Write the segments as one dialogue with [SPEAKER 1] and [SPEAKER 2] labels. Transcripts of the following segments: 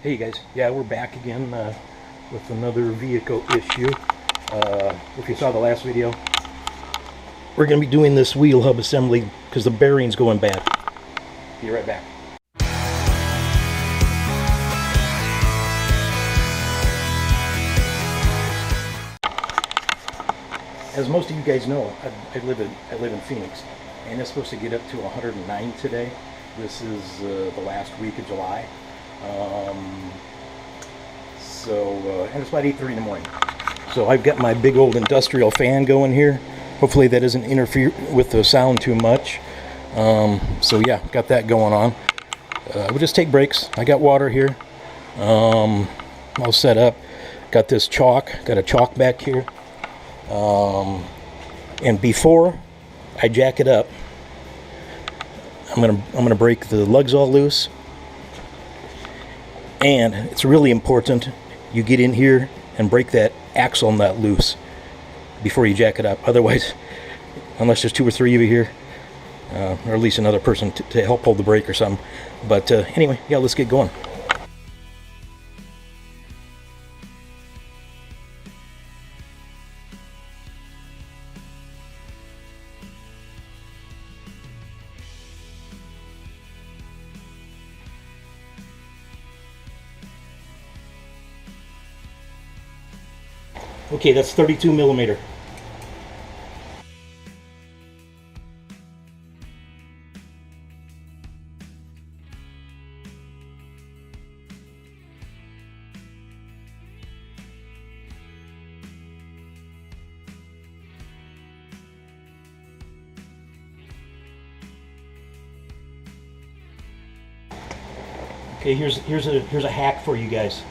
[SPEAKER 1] Hey guys, yeah, we're back again with another vehicle issue. If you saw the last video, we're going to be doing this wheel hub assembly because the bearing's going bad. Be right back. As most of you guys know, I live in Phoenix, and it's supposed to get up to 109 today. This is the last week of July. And it's about 8:30 in the morning. So I've got my big old industrial fan going here. Hopefully that doesn't interfere with the sound too much. So yeah, got that going on. We'll just take breaks. I got water here. All set up. Got this chalk. Got a chalk back here. And before I jack it up, I'm gonna break the lugs all loose. And it's really important you get in here and break that axle nut loose before you jack it up. Otherwise, unless there's 2 or 3 of you here, or at least another person to help hold the brake or something. But anyway, yeah, let's get going. Okay, that's 32 millimeter. Okay, here's a hack for you guys.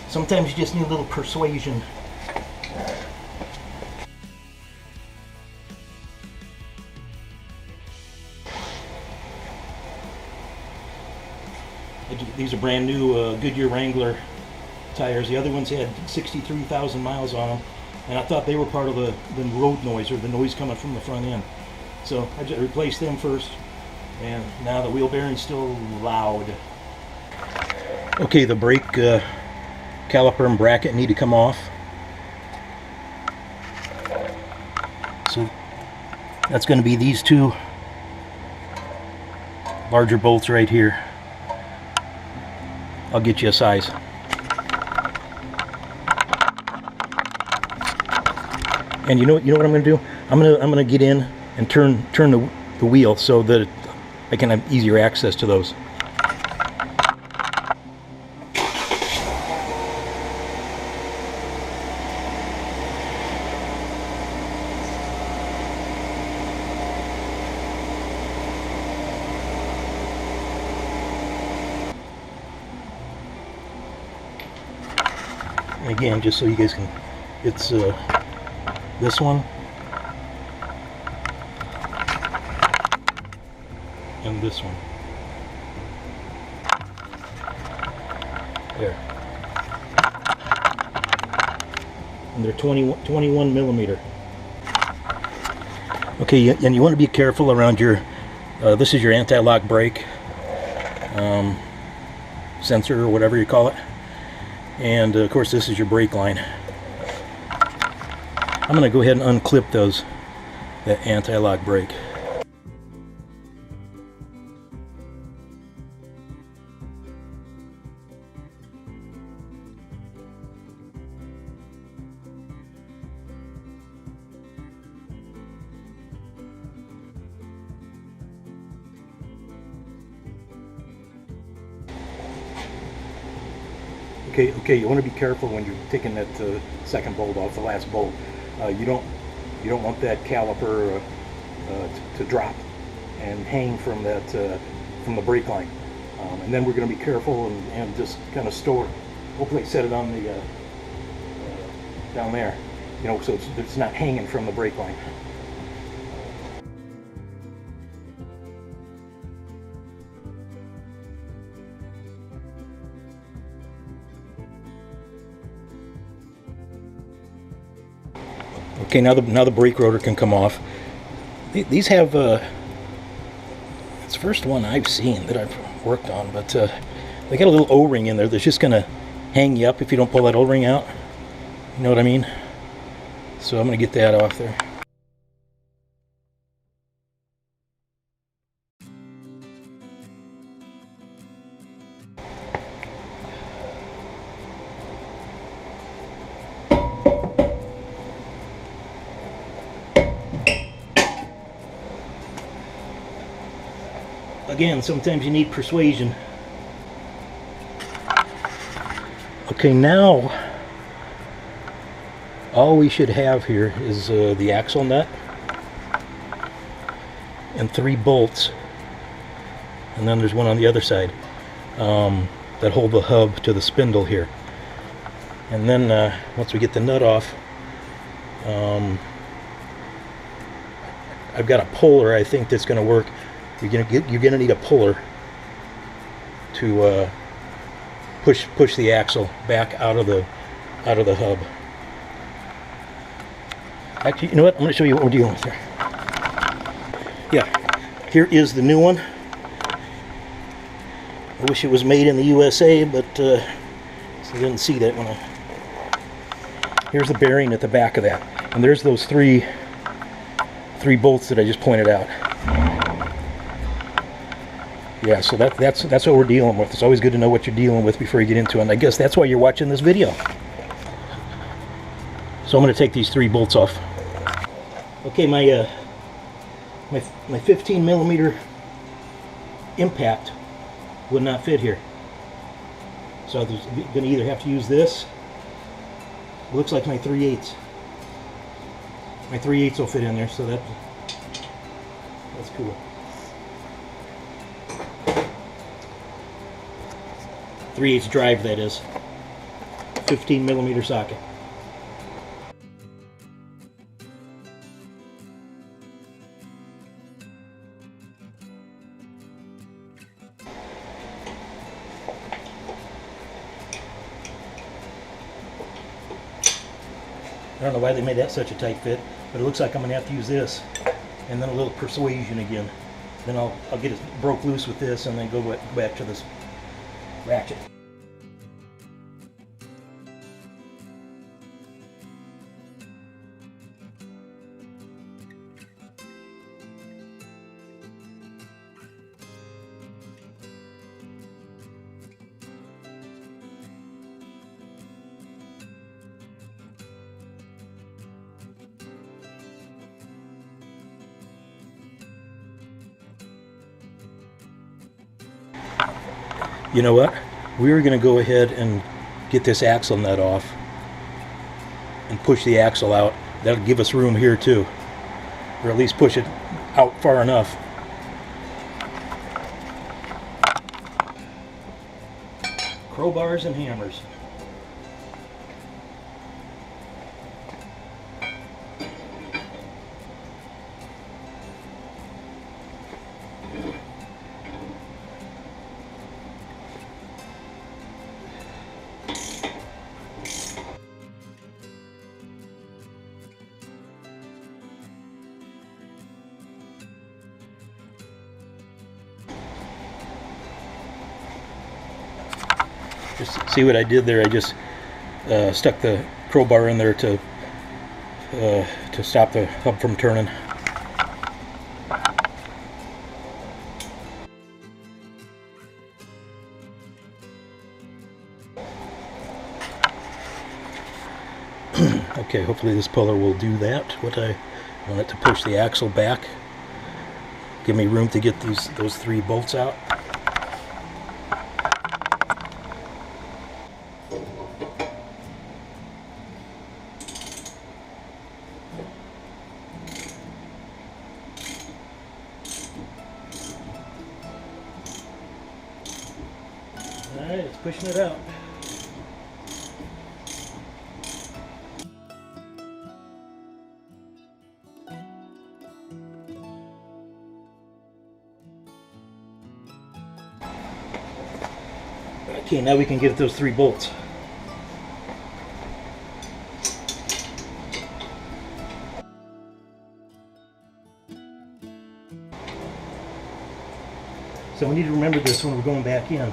[SPEAKER 1] Sometimes you just need a little persuasion. These are brand new Goodyear Wrangler tires. The other ones had 63,000 miles on them, and I thought they were part of the road noise, or the noise coming from the front end. So I just replaced them first, and now the wheel bearing's still loud. Okay, the brake caliper and bracket need to come off. So that's going to be these 2 larger bolts right here. I'll get you a size. And you know what I'm going to do? I'm going to get in and turn the wheel so that I can have easier access to those. Again, just so you guys can, it's this one and this one. There. And they're 21 millimeter. Okay, and you want to be careful around your, this is your anti-lock brake sensor, or whatever you call it. And of course this is your brake line. I'm going to go ahead and unclip that anti-lock brake. Okay, you want to be careful when you're taking that second bolt off, the last bolt. You don't want that caliper to drop and hang from from the brake line. And then we're going to be careful and just kind of store. Hopefully set it on the down there you know, so it's not hanging from the brake line. Okay, now the brake rotor can come off. These have it's the first one I've seen that I've worked on, but they got a little O-ring in there that's just gonna hang you up if you don't pull that O-ring out. You know what I mean? So I'm gonna get that off there. Again, sometimes you need persuasion. Okay, now all we should have here is the axle nut and 3 bolts, and then there's one on the other side that hold the hub to the spindle here. And then once we get the nut off, I've got a puller I think that's going to work. You're gonna need a puller to push the axle back out of the hub. Actually, you know what? I'm going to show you what we're dealing with here. Yeah, here is the new one. I wish it was made in the USA, but so I didn't see that when Here's the bearing at the back of that, and there's those three bolts that I just pointed out. Yeah, so that's what we're dealing with. It's always good to know what you're dealing with before you get into it, and I guess that's why you're watching this video. So I'm going to take these 3 bolts off. Okay, my 15 millimeter impact would not fit here, so I'm going to either have to use this. It looks like my 3/8. My 3/8 will fit in there, so that's cool. 3/8 drive, that is. 15 millimeter socket. I don't know why they made that such a tight fit, but it looks like I'm going to have to use this, and then a little persuasion again. Then I'll get it broke loose with this, and then go back to this ratchet. You know what? We were going to go ahead and get this axle nut off and push the axle out. That'll give us room here too, or at least push it out far enough. Crowbars and hammers. Just see what I did there? I just stuck the crowbar in there to stop the hub from turning. Okay, hopefully this puller will do that. What I want it to push the axle back, give me room to get those 3 bolts out. Alright, it's pushing it out. Okay, now we can get at those 3 bolts. So we need to remember this when we're going back in,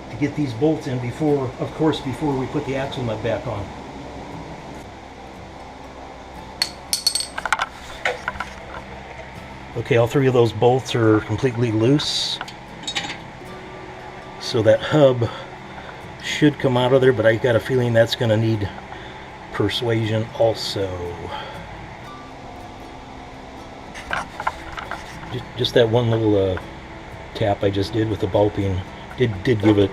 [SPEAKER 1] to get these bolts in before, of course, before we put the axle nut back on. Okay, all 3 of those bolts are completely loose. So that hub should come out of there, but I got a feeling that's going to need persuasion also. Just that one little tap I just did with the ball peen did give it,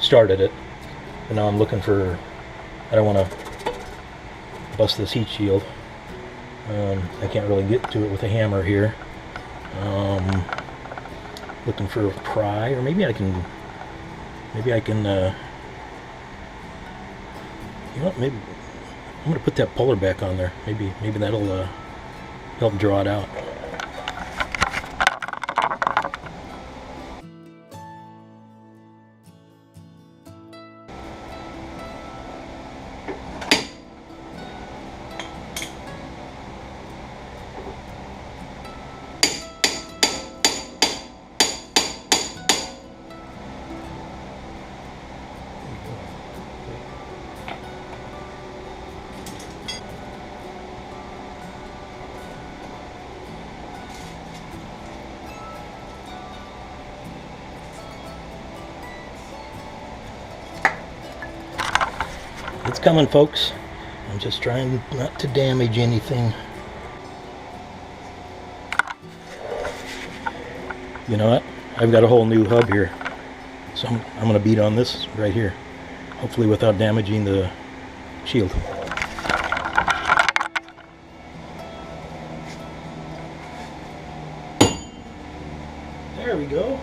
[SPEAKER 1] started it. And now I'm looking for, I don't want to bust this heat shield. I can't really get to it with a hammer here. Looking for a pry, or maybe I can, you know what, maybe I'm gonna put that puller back on there. Maybe that'll help draw it out. It's coming, folks. I'm just trying not to damage anything. You know what? I've got a whole new hub here. So I'm going to beat on this right here. Hopefully without damaging the shield. There we go.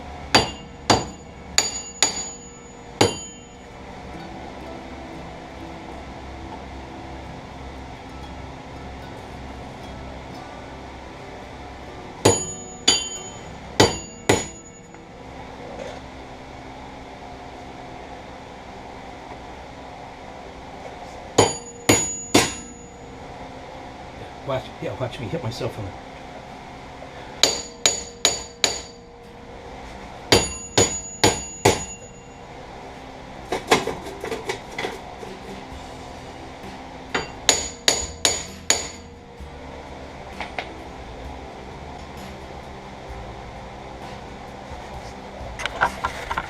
[SPEAKER 1] Watch me hit myself on it.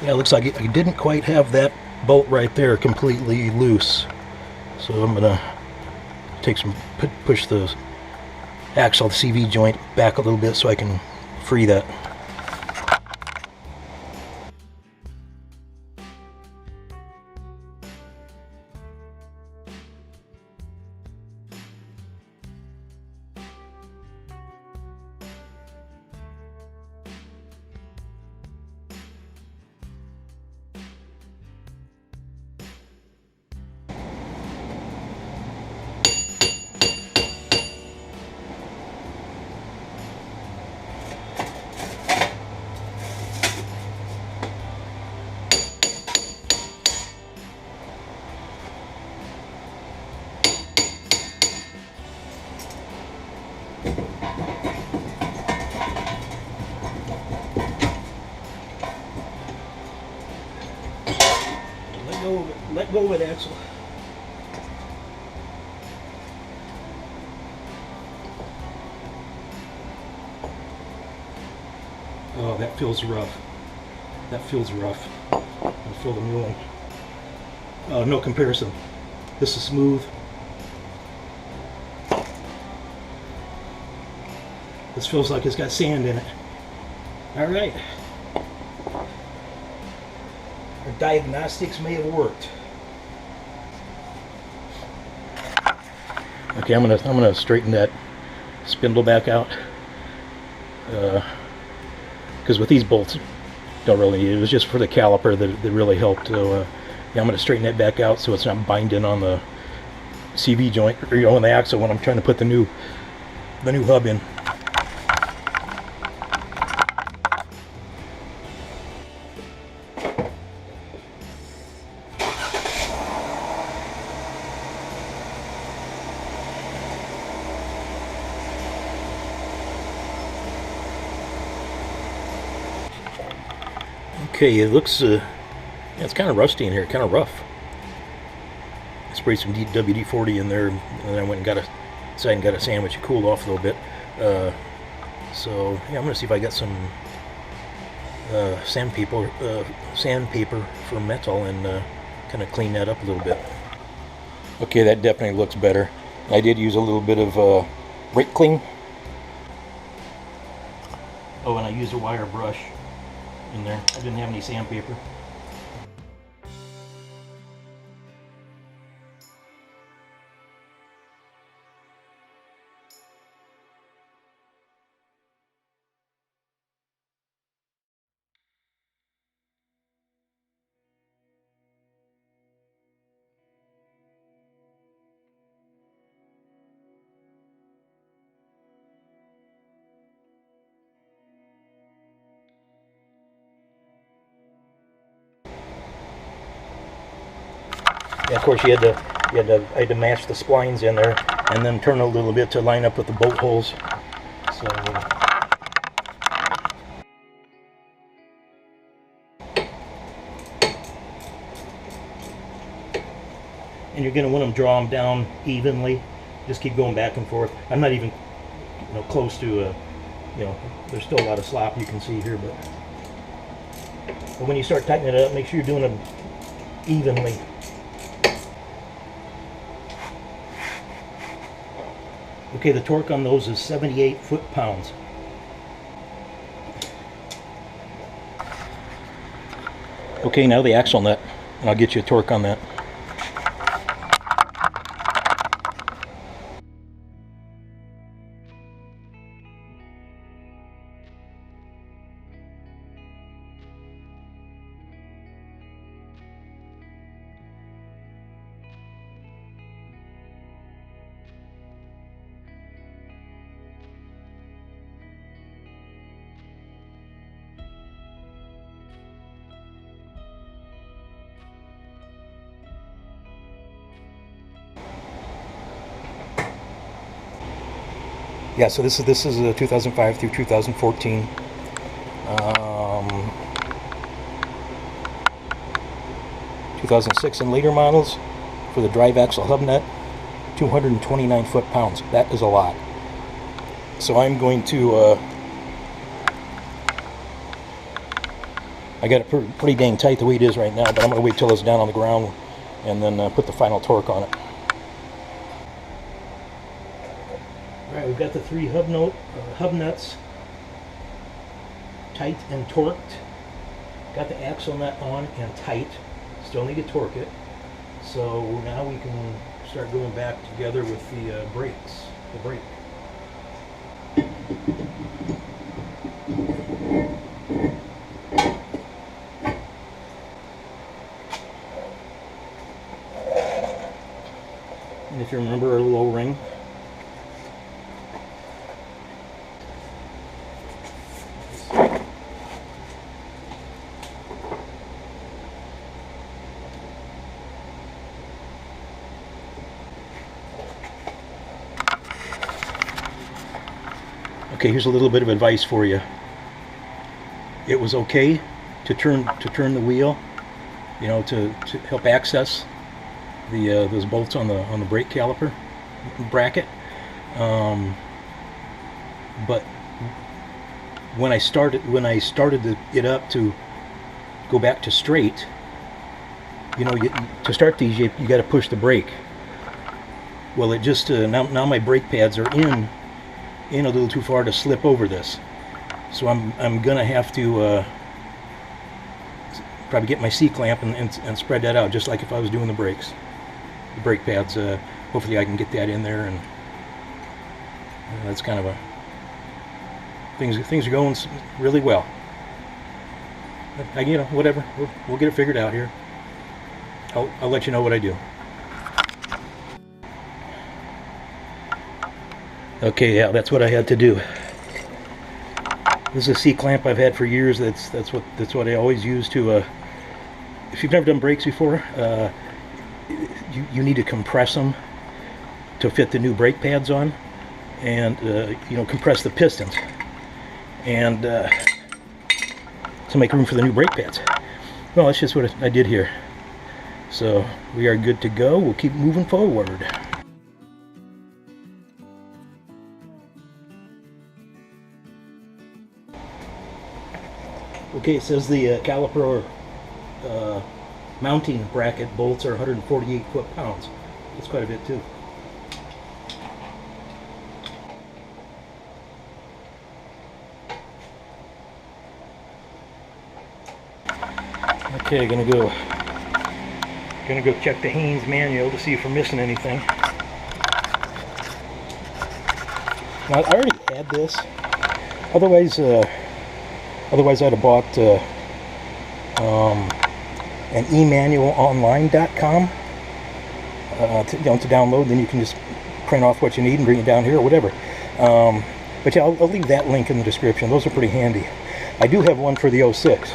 [SPEAKER 1] Yeah, it looks like I didn't quite have that bolt right there completely loose. So I'm gonna take some, push the axle, the CV joint back a little bit so I can free that. Let go of it, Axel. Oh, that feels rough. That feels rough. I'll feel the new one. Oh, no comparison. This is smooth. This feels like it's got sand in it. All right. Our diagnostics may have worked. Okay, I'm gonna straighten that spindle back out, because with these bolts, don't really need it. It was just for the caliper that really helped. So yeah, I'm gonna straighten that back out so it's not binding on the CV joint, or on the axle when I'm trying to put the new hub in. Okay, it looks, yeah, it's kind of rusty in here, kind of rough. I sprayed some WD-40 in there, and then I went and got a sandwich. It cooled off a little bit. So yeah, I'm gonna see if I got some sandpaper for metal and kind of clean that up a little bit. Okay, that definitely looks better. I did use a little bit of brake clean. Oh, and I used a wire brush in there. I didn't have any sandpaper. And of course, I had to match the splines in there, and then turn a little bit to line up with the bolt holes. So, and you're going to want to draw them down evenly. Just keep going back and forth. I'm not even, close to, there's still a lot of slop you can see here, but when you start tightening it up, make sure you're doing them evenly. Okay, the torque on those is 78 foot-pounds. Okay, now the axle nut, and I'll get you a torque on that. Yeah, so this is a 2005 through 2014. 2006 and later models for the drive axle hub nut, 229 foot-pounds. That is a lot. So I'm going to, I got it pretty dang tight the way it is right now, but I'm going to wait till it's down on the ground and then put the final torque on it. Alright, we've got the three hub nuts tight and torqued. Got the axle nut on and tight. Still need to torque it. So now we can start going back together with the brakes. The brake. And if you remember our little O-ring. Okay, here's a little bit of advice for you. It was okay to turn the wheel, to help access the those bolts on the brake caliper bracket. But when I started it up to go back to straight, to start these you got to push the brake. Well, it just now my brake pads are in a little too far to slip over this, so I'm gonna have to probably get my C-clamp and spread that out, just like if I was doing the brake pads. Hopefully I can get that in there, and that's kind of things are going really well. Whatever, we'll get it figured out here. I'll let you know what I do. Okay, yeah, that's what I had to do. This is a C-clamp I've had for years. That's what I always use to. If you've never done brakes before, you need to compress them to fit the new brake pads on, and compress the pistons. And to make room for the new brake pads. Well, that's just what I did here. So we are good to go. We'll keep moving forward. Okay, it says the caliper mounting bracket bolts are 148 foot-pounds. That's quite a bit too. Okay, gonna go check the Haynes manual to see if we're missing anything. Now, I already had this. Otherwise I'd have bought an emanualonline.com to download. Then you can just print off what you need and bring it down here or whatever. But yeah, I'll leave that link in the description. Those are pretty handy. I do have one for the 06.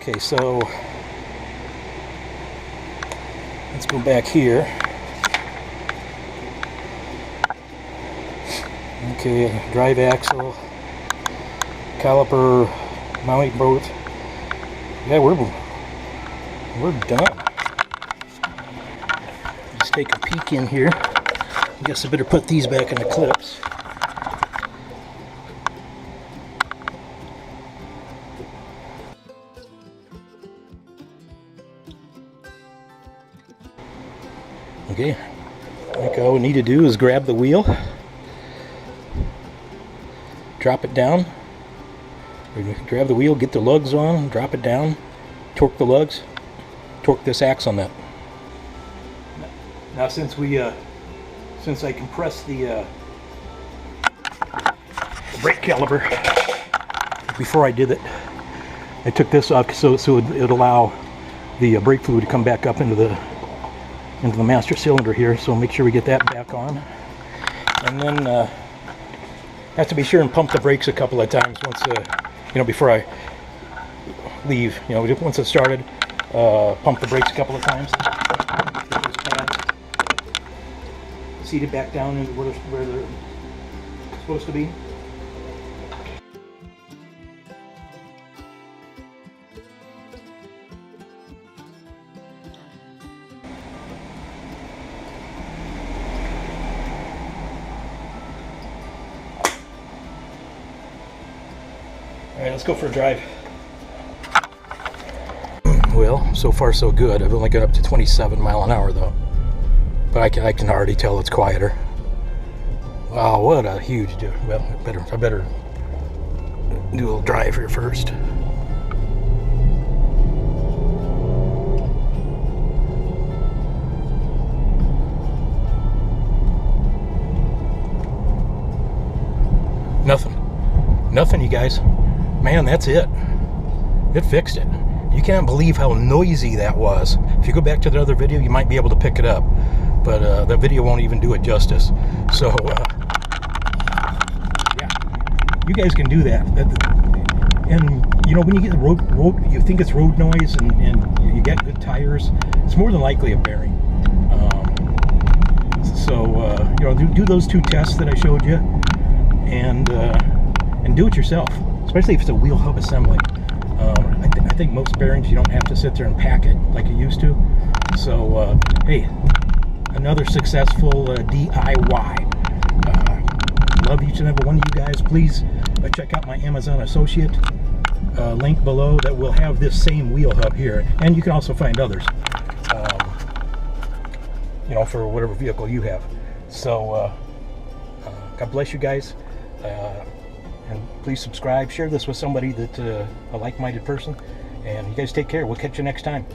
[SPEAKER 1] Okay, so let's go back here. Okay, drive axle, caliper, mounting bolt. Yeah, we're done. Let's take a peek in here. I guess I better put these back in the clips. Okay, I think all we need to do is grab the wheel, drop it down, grab the wheel, get the lugs on, drop it down, torque the lugs, torque this axle nut. Now since I compressed the brake caliper before I did it, I took this off so it would allow the brake fluid to come back up into the master cylinder here. So make sure we get that back on, and then have to be sure and pump the brakes a couple of times once before I leave. Once it's started, pump the brakes a couple of times. Get those pads seated back down into where they're supposed to be. Alright, let's go for a drive. Well, so far so good. I've only got up to 27 mile an hour though. But I can already tell it's quieter. Wow, what a huge do. Well, I better do a little drive here first. Nothing, you guys. Man, that's it. It fixed it. You can't believe how noisy that was. If you go back to the other video, you might be able to pick it up, but that video won't even do it justice. So, yeah, you guys can do that. And when you get road, you think it's road noise, and you get good tires, it's more than likely a bearing. Do those two tests that I showed you, and do it yourself, especially if it's a wheel hub assembly. I think most bearings you don't have to sit there and pack it like you used to. So hey, another successful DIY. Love each and every one of you guys. Please check out my Amazon associate link below that will have this same wheel hub here, and you can also find others for whatever vehicle you have. So God bless you guys. And please subscribe, share this with somebody that a like-minded person, and you guys take care. We'll catch you next time.